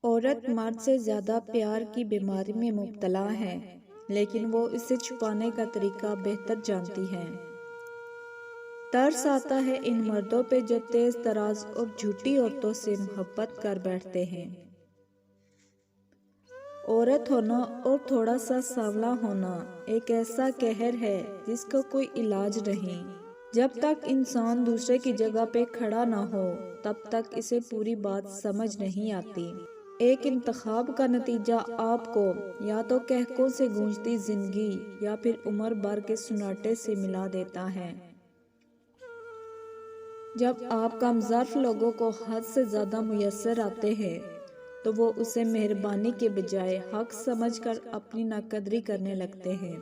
عورت مرد سے زیادہ پیار کی بیماری میں مبتلا ہے، لیکن وہ اسے چھپانے کا طریقہ بہتر جانتی ہے۔ ترس آتا ہے ان مردوں پہ جو تیز تراز اور جھوٹی عورتوں سے محبت کر بیٹھتے ہیں۔ عورت ہونا اور تھوڑا سا سانولا ہونا ایک ایسا قہر ہے جس کا کوئی علاج نہیں۔ جب تک انسان دوسرے کی جگہ پہ کھڑا نہ ہو تب تک اسے پوری بات سمجھ نہیں آتی۔ ایک انتخاب کا نتیجہ آپ کو یا تو کہکوں سے گونجتی زندگی یا پھر عمر بھر کے سناٹے سے ملا دیتا ہے۔ جب آپ کم ظرف لوگوں کو حد سے زیادہ میسر آتے ہیں تو وہ اسے مہربانی کے بجائے حق سمجھ کر اپنی ناقدری کرنے لگتے ہیں۔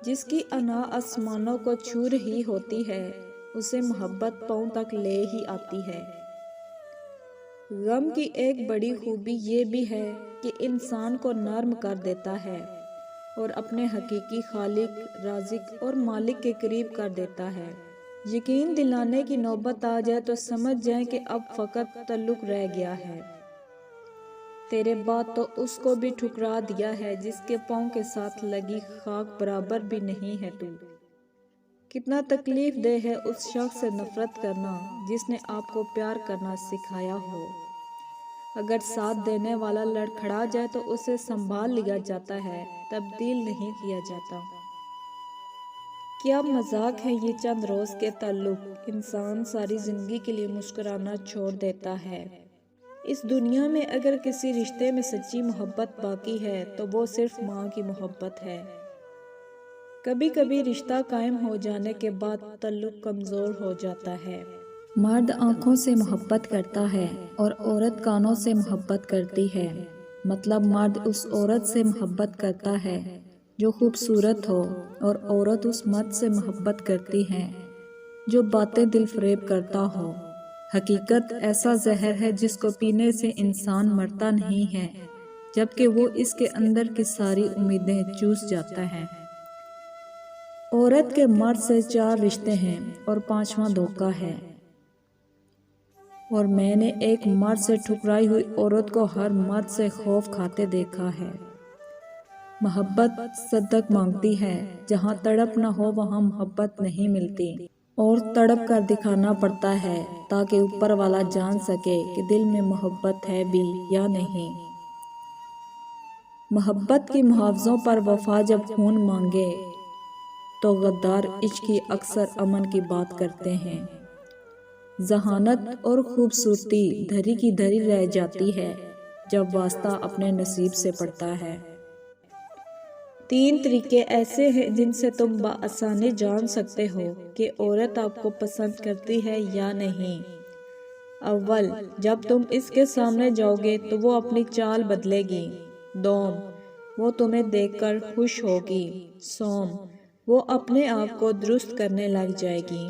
جس کی انا آسمانوں کو چھو رہی ہوتی ہے اسے محبت پاؤں تک لے ہی آتی ہے۔ غم کی ایک بڑی خوبی یہ بھی ہے کہ انسان کو نرم کر دیتا ہے اور اپنے حقیقی خالق، رازق اور مالک کے قریب کر دیتا ہے۔ یقین دلانے کی نوبت آ جائے تو سمجھ جائیں کہ اب فقط تعلق رہ گیا ہے۔ تیرے بعد تو اس کو بھی ٹھکرا دیا ہے جس کے پاؤں کے ساتھ لگی خاک برابر بھی نہیں ہے تو۔ کتنا تکلیف دہ ہے اس شخص سے نفرت کرنا جس نے آپ کو پیار کرنا سکھایا ہو۔ اگر ساتھ دینے والا لڑکھڑا جائے تو اسے سنبھال لیا جاتا ہے، تبدیل نہیں کیا جاتا۔ کیا مذاق ہے یہ چند روز کے تعلق، انسان ساری زندگی کے لیے مسکرانا چھوڑ دیتا ہے۔ اس دنیا میں اگر کسی رشتے میں سچی محبت باقی ہے تو وہ صرف ماں کی محبت ہے۔ کبھی کبھی رشتہ قائم ہو جانے کے بعد تعلق کمزور ہو جاتا ہے۔ مرد آنکھوں سے محبت کرتا ہے اور عورت کانوں سے محبت کرتی ہے۔ مطلب مرد اس عورت سے محبت کرتا ہے جو خوبصورت ہو اور عورت اس مرد سے محبت کرتی ہے جو باتیں دل فریب کرتا ہو۔ حقیقت ایسا زہر ہے جس کو پینے سے انسان مرتا نہیں ہے جبکہ وہ اس کے اندر کی ساری امیدیں چوس جاتا ہے۔ عورت کے مرد سے 4 رشتے ہیں اور 5واں دھوکہ ہے۔ اور میں نے ایک مرد سے ٹھکرائی ہوئی عورت کو ہر مرد سے خوف کھاتے دیکھا ہے۔ محبت صدق مانگتی ہے، جہاں تڑپ نہ ہو وہاں محبت نہیں ملتی، اور تڑپ کر دکھانا پڑتا ہے تاکہ اوپر والا جان سکے کہ دل میں محبت ہے بھی یا نہیں۔ محبت کی محافظوں پر وفا جب خون مانگے تو غدار عشق کی اکثر امن کی بات کرتے ہیں۔ ذہانت اور خوبصورتی دھری کی دھری رہ جاتی ہے جب واسطہ اپنے نصیب سے پڑتا ہے۔ 3 طریقے ایسے ہیں جن سے تم بآسانی جان سکتے ہو کہ عورت آپ کو پسند کرتی ہے یا نہیں۔ اول، جب تم اس کے سامنے جاؤ گے تو وہ اپنی چال بدلے گی۔ دوم، وہ تمہیں دیکھ کر خوش ہوگی۔ سوم، وہ اپنے آپ کو درست کرنے لگ جائے گی۔